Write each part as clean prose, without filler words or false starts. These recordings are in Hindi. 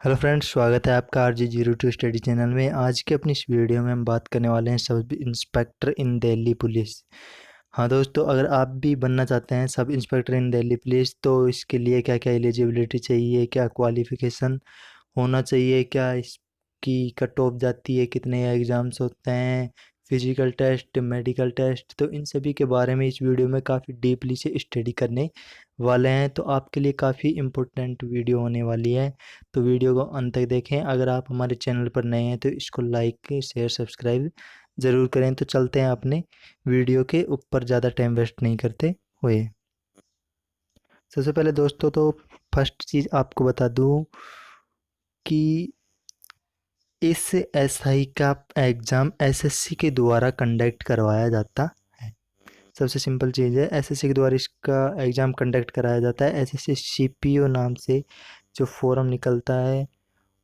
हेलो फ्रेंड्स, स्वागत है आपका RG02 स्टडी चैनल में। आज के अपनी इस वीडियो में हम बात करने वाले हैं सब इंस्पेक्टर इन दिल्ली पुलिस। हाँ दोस्तों, अगर आप भी बनना चाहते हैं सब इंस्पेक्टर इन दिल्ली पुलिस तो इसके लिए क्या क्या एलिजिबिलिटी चाहिए, क्या क्वालिफ़िकेशन होना चाहिए, क्या इसकी कट ऑफ जाती है, कितने एग्ज़ाम्स होते हैं, फिजिकल टेस्ट, मेडिकल टेस्ट, तो इन सभी के बारे में इस वीडियो में काफ़ी डीपली से स्टडी करने वाले हैं। तो आपके लिए काफ़ी इम्पोर्टेंट वीडियो होने वाली है, तो वीडियो को अंत तक देखें। अगर आप हमारे चैनल पर नए हैं तो इसको लाइक शेयर सब्सक्राइब ज़रूर करें। तो चलते हैं अपने वीडियो के ऊपर, ज़्यादा टाइम वेस्ट नहीं करते हुए। सबसे पहले दोस्तों तो फर्स्ट चीज़ आपको बता दूं कि इस एसआई का एग्ज़ाम एसएससी के द्वारा कंडक्ट करवाया जाता है। सबसे सिंपल चीज़ है, एसएससी के द्वारा इसका एग्ज़ाम कंडक्ट कराया जाता है। एसएससी सीपीओ नाम से जो फॉर्म निकलता है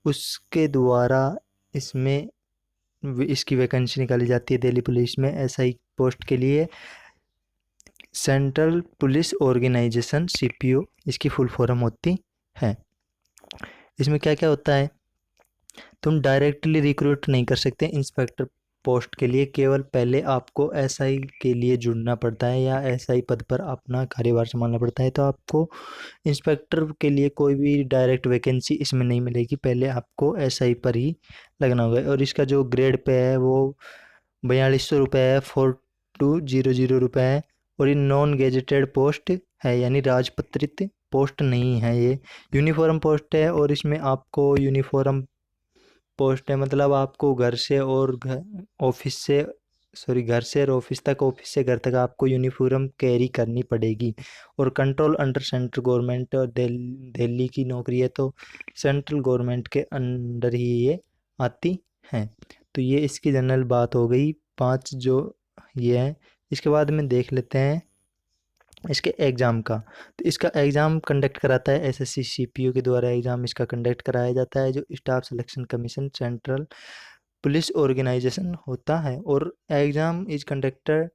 उसके द्वारा इसमें इसकी वैकेंसी निकाली जाती है दिल्ली पुलिस में एसआई पोस्ट के लिए। सेंट्रल पुलिस ऑर्गेनाइजेशन सीपीओ इसकी फुल फॉर्म होती है। इसमें क्या क्या होता है, तुम डायरेक्टली रिक्रूट नहीं कर सकते इंस्पेक्टर पोस्ट के लिए, केवल पहले आपको एसआई के लिए जुड़ना पड़ता है या एसआई पद पर अपना कार्यभार संभालना पड़ता है। तो आपको इंस्पेक्टर के लिए कोई भी डायरेक्ट वैकेंसी इसमें नहीं मिलेगी, पहले आपको एसआई पर ही लगना होगा। और इसका जो ग्रेड पे है वो 4200 रुपये है, 4200 रुपये है। और ये नॉन गेजेटेड पोस्ट है, यानी राजपत्रित पोस्ट नहीं है, ये यूनिफॉर्म पोस्ट है। और इसमें आपको यूनिफॉर्म पोस्ट है, मतलब आपको घर से और ऑफिस से, सॉरी, घर से और ऑफिस तक, ऑफिस से घर तक आपको यूनिफॉर्म कैरी करनी पड़ेगी। और कंट्रोल अंडर सेंट्रल गवर्नमेंट, और दिल्ली की नौकरी है तो सेंट्रल गवर्नमेंट के अंडर ही ये आती हैं। तो ये इसकी जनरल बात हो गई, पांच जो ये है। इसके बाद में देख लेते हैं इसके एग्ज़ाम का। तो इसका एग्ज़ाम कंडक्ट कराता है एसएससी सीपीओ के द्वारा, एग्ज़ाम इसका कंडक्ट कराया जाता है, जो staff selection commission central police organisation होता है। और exam is conducted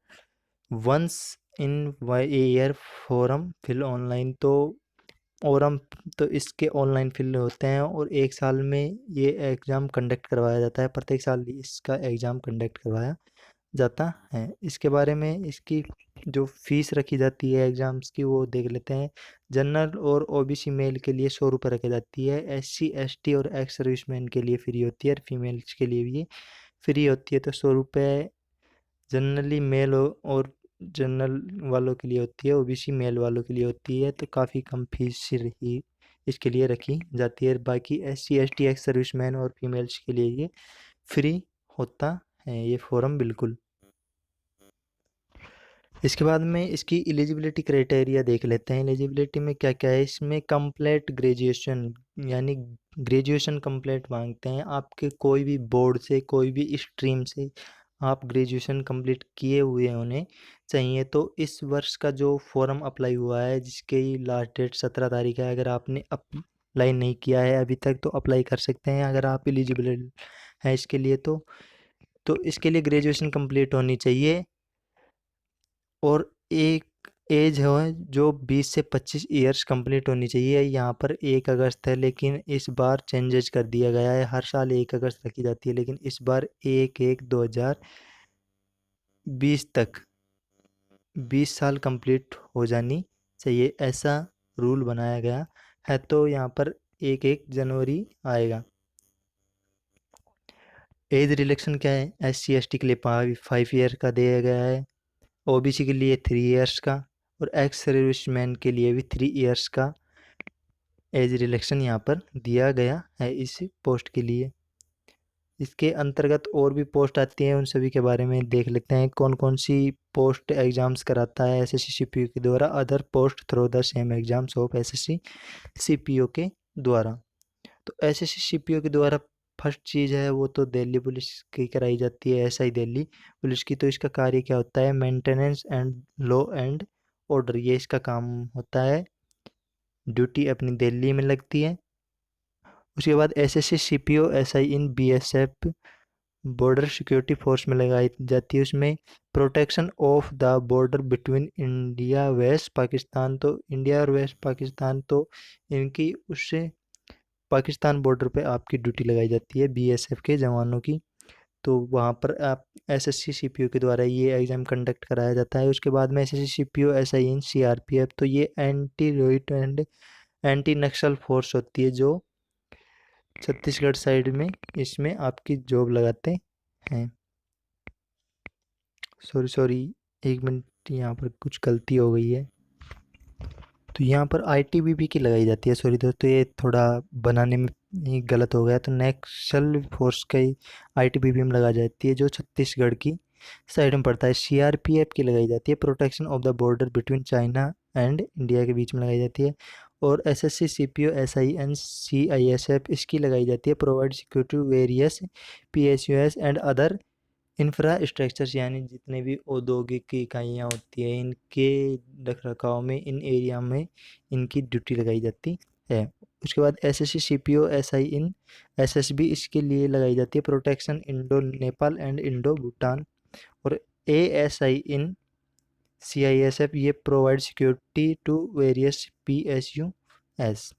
once in year, form fill online. तो और हम तो इसके ऑनलाइन फिल होते हैं, और एक साल में ये एग्ज़ाम कंडक्ट करवाया जाता है, प्रत्येक साल इसका एग्ज़ाम कंडक्ट करवाया जाता है। इसके बारे में इसकी जो फीस रखी जाती है एग्ज़ाम्स की वो देख लेते हैं। जनरल और ओबीसी मेल के लिए 100 रुपये रखी जाती है, एससी एसटी और एक्स सर्विसमैन के लिए फ्री होती है, और फीमेल्स के लिए भी फ्री होती है। तो 100 रुपये जनरली मेल और जनरल वालों के लिए होती है, ओबीसी मेल वालों के लिए होती है। तो काफ़ी कम फीस ही इसके लिए रखी जाती है। बाकी एससी एसटी एक्स सर्विसमैन और फीमेल्स के लिए ये फ्री होता है ये फॉर्म, बिल्कुल। इसके बाद में इसकी एलिजिबिलिटी क्राइटेरिया देख लेते हैं। एलिजिबिलिटी में क्या क्या है, इसमें कंप्लीट ग्रेजुएशन, यानी ग्रेजुएशन कंप्लीट मांगते हैं। आपके कोई भी बोर्ड से, कोई भी स्ट्रीम से आप ग्रेजुएशन कंप्लीट किए हुए होने चाहिए। तो इस वर्ष का जो फॉर्म अप्लाई हुआ है, जिसकी लास्ट डेट 17 तारीख है, अगर आपने अप्लाई नहीं किया है अभी तक तो अप्लाई कर सकते हैं, अगर आप एलिजिबल हैं इसके लिए। तो इसके लिए ग्रेजुएशन कंप्लीट होनी चाहिए, और एक एज है जो 20 से 25 ईयर्स कंप्लीट होनी चाहिए। यहाँ पर 1 अगस्त है, लेकिन इस बार चेंजेस कर दिया गया है। हर साल 1 अगस्त रखी जाती है, लेकिन इस बार 1/1/2020 तक 20 साल कंप्लीट हो जानी चाहिए, ऐसा रूल बनाया गया है। तो यहाँ पर 1/1 जनवरी आएगा। एज रिलैक्सेशन क्या है, SC ST के लिए 5 ईयर का दिया गया है, ओबीसी के लिए 3 ईयर्स का, और एक्स सर्विसमैन के लिए भी 3 ईयर्स का एज रिलैक्सेशन यहाँ पर दिया गया है इस पोस्ट के लिए। इसके अंतर्गत और भी पोस्ट आती हैं, उन सभी के बारे में देख लेते हैं। कौन कौन सी पोस्ट एग्जाम्स कराता है एसएससी सीपीओ के द्वारा, other post through the sem exams of SSC CPO के द्वारा। तो एसएससी सीपीओ के द्वारा फर्स्ट चीज़ है वो तो दिल्ली पुलिस की कराई जाती है, एसआई दिल्ली पुलिस की। तो इसका कार्य क्या होता है, maintenance and law and order, ये इसका काम होता है। ड्यूटी अपनी दिल्ली में लगती है। उसके बाद SSC CPO SI in BSF, border security force में लगाई जाती है। उसमें protection of the border between India west Pakistan, तो इंडिया और वेस्ट पाकिस्तान तो इनकी उससे पाकिस्तान बॉर्डर पे आपकी ड्यूटी लगाई जाती है बीएसएफ के जवानों की। तो वहाँ पर आप एसएससी सीपीओ के द्वारा ये एग्ज़ाम कंडक्ट कराया जाता है। उसके बाद में एसएससी सीपीओ एसआईएन सीआरपीएफ, तो ये anti wrote and anti Naxal force होती है जो छत्तीसगढ़ साइड में इसमें आपकी जॉब लगाते हैं। सॉरी सॉरी, एक मिनट, यहाँ पर कुछ गलती हो गई है। तो यहाँ पर आईटीबीपी की लगाई जाती है। सॉरी दोस्तों, ये थोड़ा बनाने में ही गलत हो गया। तो नक्सल फोर्स का आईटीबीपी में लगाई जाती है जो छत्तीसगढ़ की साइड में पड़ता है। सीआरपीएफ की लगाई जाती है protection of the border between China and India के बीच में लगाई जाती है। और एसएससी सीपीओ एसआईएन सीआईएसएफ इसकी लगाई जाती है provide security various PSUs and other infrastructures, यानी जितने भी औद्योगिक इकाइयाँ होती हैं इनके रख रखाव में इन एरिया में इनकी ड्यूटी लगाई जाती है। उसके बाद एसएससी सीपीओ एसआई इन एसएसबी इसके लिए लगाई जाती है protection Indo Nepal and Indo Bhutan. और एएसआई इन सीआईएसएफ ये प्रोवाइड सिक्योरिटी टू वेरियस पीएसयूएस।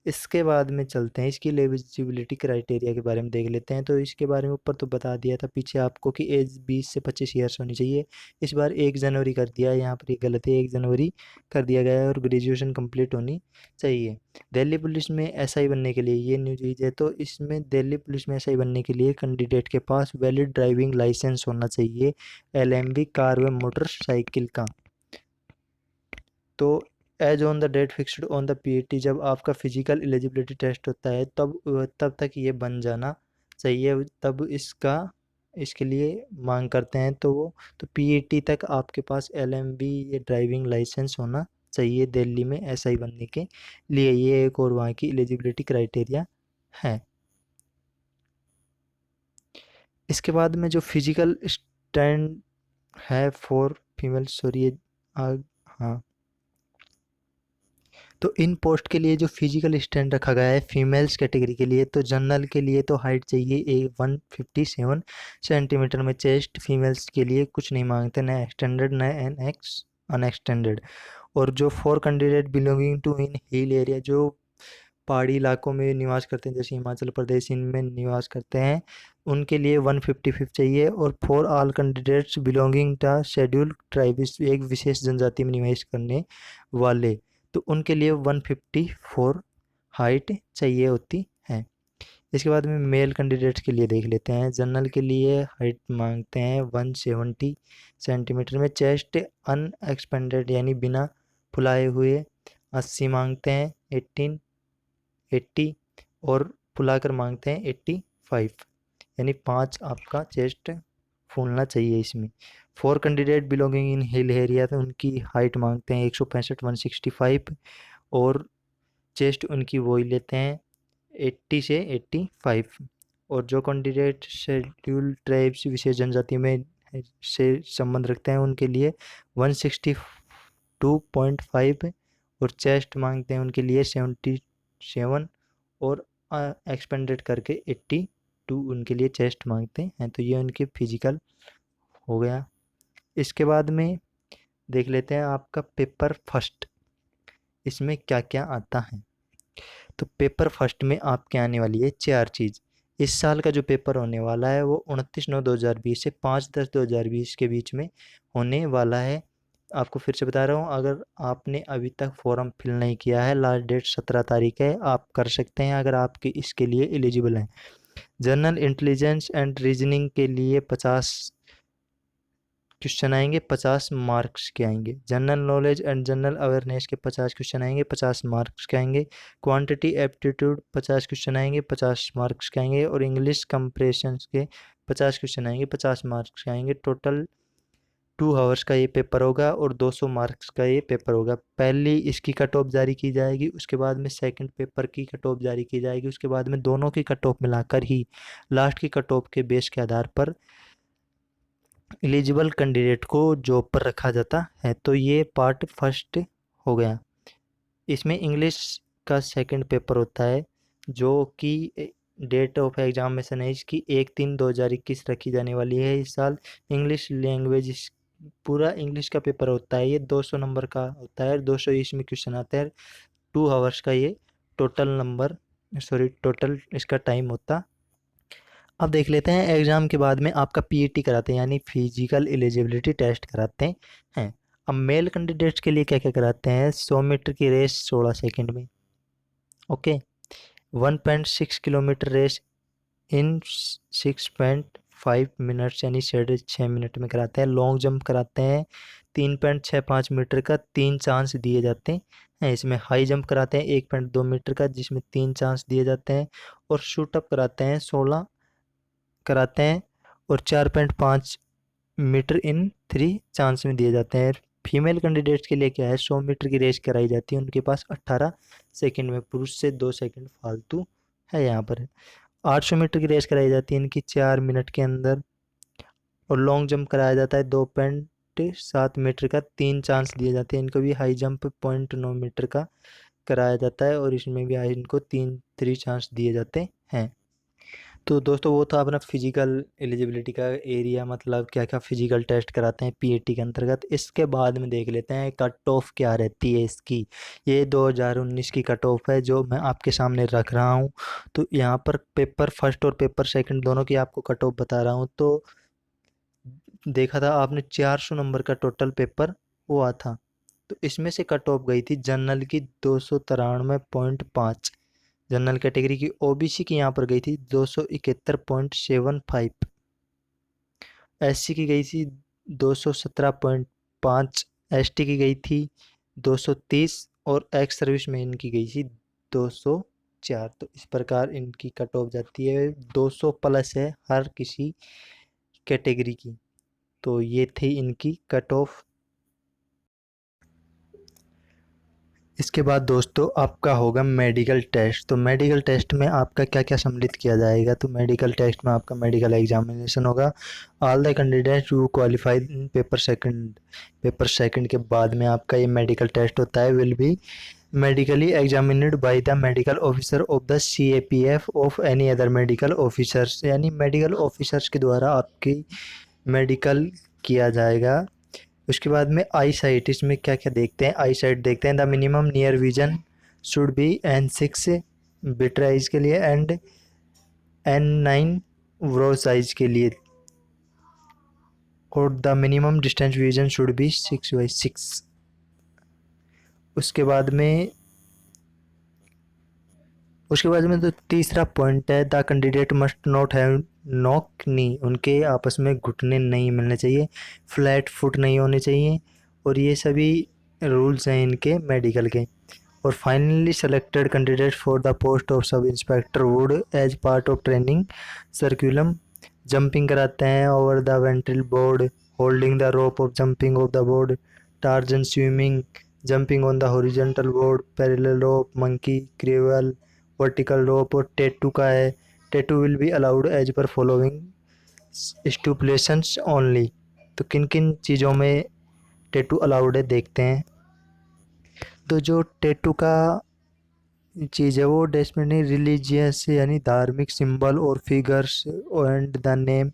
इसके बाद में चलते हैं इसकी एलिजिबिलिटी क्राइटेरिया के बारे में देख लेते हैं। तो इसके बारे में ऊपर तो बता दिया था पीछे आपको कि एज 20 से 25 ईयर्स होनी चाहिए। इस बार 1 जनवरी कर दिया है, यहाँ पर ये गलत है, 1 जनवरी कर दिया गया है। और ग्रेजुएशन कंप्लीट होनी चाहिए। दिल्ली पुलिस में एसआई बनने के लिए ये न्यू चीज़ है। तो इसमें दिल्ली पुलिस में एसआई बनने के लिए कैंडिडेट के पास वैलिड ड्राइविंग लाइसेंस होना चाहिए एलएमवी कार व मोटरसाइकिल का। तो as on the date fixed on the PET, जब आपका फिजिकल एलिजिबिलिटी टेस्ट होता है तब तक ये बन जाना चाहिए, तब इसके लिए मांग करते हैं। तो वो तो पीईटी तक आपके पास एलएमवी ये ड्राइविंग लाइसेंस होना चाहिए दिल्ली में एसआई बनने के लिए। ये एक और वहाँ की एलिजिबिलिटी क्राइटेरिया है। इसके बाद में जो फिजिकल स्टैंड है फॉर फीमेल, सॉरी हाँ, तो इन पोस्ट के लिए जो फिजिकल स्टैंड रखा गया है फीमेल्स कैटेगरी के लिए, तो जनरल के लिए तो हाइट चाहिए 157 सेंटीमीटर में चेस्ट। फीमेल्स के लिए कुछ नहीं मांगते, न एक्सटेंडेड न अनएक्सटेंडेड। और जो 4 candidate belonging to in hill area, जो पहाड़ी इलाकों में निवास करते हैं जैसे हिमाचल प्रदेश इनमें निवास करते हैं, उनके लिए 155 चाहिए। और for all candidates belonging to scheduled tribes, एक विशेष जनजाति में निवेश करने वाले, तो उनके लिए 154 हाइट चाहिए होती है। इसके बाद में मेल कैंडिडेट्स के लिए देख लेते हैं। जनरल के लिए हाइट मांगते हैं 170 सेंटीमीटर में, चेस्ट अनएक्सपेंडेड यानी बिना फुलाए हुए 80 मांगते हैं, 80 और फुलाकर मांगते हैं 85, यानी 5 आपका चेस्ट फूलना चाहिए इसमें। 4 कैंडिडेट बिलोंगिंग इन हिल एरिया, तो उनकी हाइट मांगते हैं 165 165, और चेस्ट उनकी वही लेते हैं 80 से 85। और जो कैंडिडेट शेड्यूल्ड ट्राइब्स विशेष जनजाति में से संबंध रखते हैं उनके लिए 162.5, और चेस्ट मांगते हैं उनके लिए 77, और एक्सपेंडेड करके 82 उनके लिए चेस्ट मांगते हैं। तो ये उनके फिजिकल हो गया। इसके बाद में देख लेते हैं आपका पेपर फर्स्ट, इसमें क्या क्या आता है। तो पेपर फर्स्ट में आपके आने वाली है 4 चीज़। इस साल का जो पेपर होने वाला है वो 29/9/2020 से 5/10/2020 के बीच में होने वाला है। आपको फिर से बता रहा हूँ, अगर आपने अभी तक फॉर्म फिल नहीं किया है, लास्ट डेट 17 तारीख है, आप कर सकते हैं अगर आपके इसके लिए एलिजिबल हैं। जनरल इंटेलिजेंस एंड रीजनिंग के लिए 50 क्वेश्चन आएंगे, 50 मार्क्स के आएंगे। General knowledge and general awareness के 50 क्वेश्चन आएंगे, 50 मार्क्स के आएंगे। क्वांटिटी एप्टीट्यूड 50 क्वेश्चन आएंगे, 50 मार्क्स के आएंगे। और इंग्लिश कंप्रेशन के 50 क्वेश्चन आएंगे, 50 मार्क्स के आएंगे। टोटल 2 आवर्स का ये पेपर होगा और 200 मार्क्स का ये पेपर होगा। पहली इसकी कट ऑफ जारी की जाएगी, उसके बाद में सेकंड पेपर की कट ऑफ जारी की जाएगी, उसके बाद में दोनों की कट ऑफ मिलाकर ही लास्ट की कट ऑफ के बेस के आधार पर एलिजिबल कैंडिडेट को जॉब पर रखा जाता है। तो ये पार्ट फर्स्ट हो गया। इसमें इंग्लिश का सेकंड पेपर होता है जो कि डेट ऑफ एग्जामिनेशन है इसकी 1/3/2021 रखी जाने वाली है इस साल। इंग्लिश लैंग्वेज पूरा इंग्लिश का पेपर होता है, ये 200 नंबर का होता है, 200 इसमें क्वेश्चन आते हैं। 2 आवर्स का ये टोटल नंबर सॉरी टोटल इसका टाइम होता। अब देख लेते हैं एग्ज़ाम के बाद में आपका पीईटी कराते हैं यानी फिजिकल एलिजिबिलिटी टेस्ट कराते हैं। अब मेल कैंडिडेट्स के लिए क्या क्या कराते हैं, 100 मीटर की रेस 16 सेकंड में, okay, 1.6 kilometre race in 6.5 minutes यानी 6.5 मिनट में कराते हैं। लॉन्ग जंप कराते हैं 3.65 मीटर का, 3 चांस दिए जाते हैं इसमें। हाई जंप कराते हैं 1.2 मीटर का जिसमें 3 चांस दिए जाते हैं। और शूटअप कराते हैं 16 कराते हैं और 4.5 मीटर इन 3 चांस में दिए जाते हैं। फीमेल कैंडिडेट्स के लिए क्या है, 100 मीटर की रेस कराई जाती है उनके पास 18 सेकंड में, पुरुष से 2 सेकंड फालतू है यहाँ पर। 800 मीटर की रेस कराई जाती है इनकी 4 मिनट के अंदर। और लॉन्ग जंप कराया जाता है 2.7 मीटर का, 3 चांस दिए जाते हैं इनको भी। हाई जंप 0.9 मीटर का कराया जाता है और इसमें भी इनको 3 चांस दिए जाते हैं। तो दोस्तों वो था अपना फिजिकल एलिजिबिलिटी का एरिया, मतलब क्या क्या फिजिकल टेस्ट कराते हैं पीएटी के अंतर्गत। इसके बाद में देख लेते हैं कट ऑफ क्या रहती है इसकी। ये 2019 की कट ऑफ है जो मैं आपके सामने रख रहा हूँ। तो यहाँ पर पेपर फर्स्ट और पेपर सेकंड दोनों की आपको कट ऑफ बता रहा हूँ। तो देखा था आपने 400 नंबर का टोटल पेपर हुआ था। तो इसमें से कट ऑफ गई थी जनरल की 293.5, जनरल कैटेगरी की। ओबीसी की यहाँ पर गई थी 271.75, एससी की गई थी 217.5, एसटी की गई थी 230 और एक्स सर्विस मैन की गई थी 204। तो इस प्रकार इनकी कट ऑफ जाती है, 200 प्लस है हर किसी कैटेगरी की। तो ये थी इनकी कट ऑफ। इसके बाद दोस्तों आपका होगा मेडिकल टेस्ट। तो मेडिकल टेस्ट में आपका क्या क्या सम्मिलित किया जाएगा, तो मेडिकल टेस्ट में आपका मेडिकल एग्जामिनेशन होगा। All the candidates who qualified in paper second के बाद में आपका ये मेडिकल टेस्ट होता है, will be medically examined by the medical officer of the CAPF of any other medical officers, यानी मेडिकल ऑफिसर्स के द्वारा आपकी मेडिकल किया जाएगा। उसके बाद में आई साइट, इसमें क्या क्या देखते हैं, आई साइट देखते हैं। The minimum near vision should be N6 better eyes के लिए एंड N9 ब्रो साइज के लिए, और the minimum distance vision should be 6/6। उसके बाद में तो तीसरा पॉइंट है the candidate must not have knock knee, उनके आपस में घुटने नहीं मिलने चाहिए, फ्लैट फुट नहीं होने चाहिए। और ये सभी रूल्स हैं इनके मेडिकल के। और finally selected candidate for the post of sub inspector would as part of training curriculum jumping कराते हैं over the ventral board, holding the rope of jumping off the board, Tarzan swimming, jumping on the horizontal board, parallel rope, monkey, crawl, vertical rope. और टैटू का है, tattoo will be allowed as per following stipulations only. तो किन किन चीज़ों में टैटू अलाउड है देखते हैं। तो जो टैटू का चीज़ है वो डेस्टिनी रिलीजियस यानी धार्मिक सिंबल और figures and the name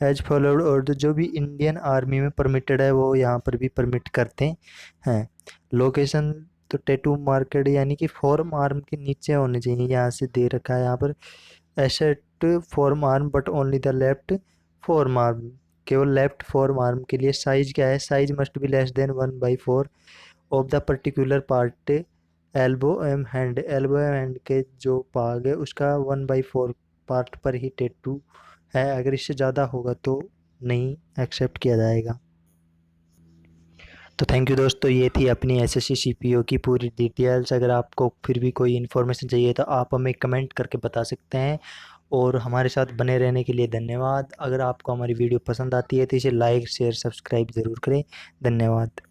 as followed, और जो भी इंडियन आर्मी में परमिटेड है वो यहाँ पर भी परमिट करते हैं। लोकेशन तो टैटू मार्केट यानी कि फॉर्म आर्म के नीचे होने चाहिए, यहाँ से दे रखा है यहाँ पर except forearm but only the left forearm, केवल लेफ्ट फॉर्म आर्म के लिए। साइज क्या है, size must be less than 1/4 of the particular part, elbow and hand, elbow and hand के जो भाग है उसका 1/4 पार्ट पर ही टैटू है, अगर इससे ज़्यादा होगा तो नहीं एक्सेप्ट किया जाएगा। तो थैंक यू दोस्तों, ये थी अपनी एसएससी सीपीओ की पूरी डिटेल्स। अगर आपको फिर भी कोई इन्फॉर्मेशन चाहिए तो आप हमें कमेंट करके बता सकते हैं। और हमारे साथ बने रहने के लिए धन्यवाद। अगर आपको हमारी वीडियो पसंद आती है तो इसे लाइक शेयर सब्सक्राइब ज़रूर करें। धन्यवाद।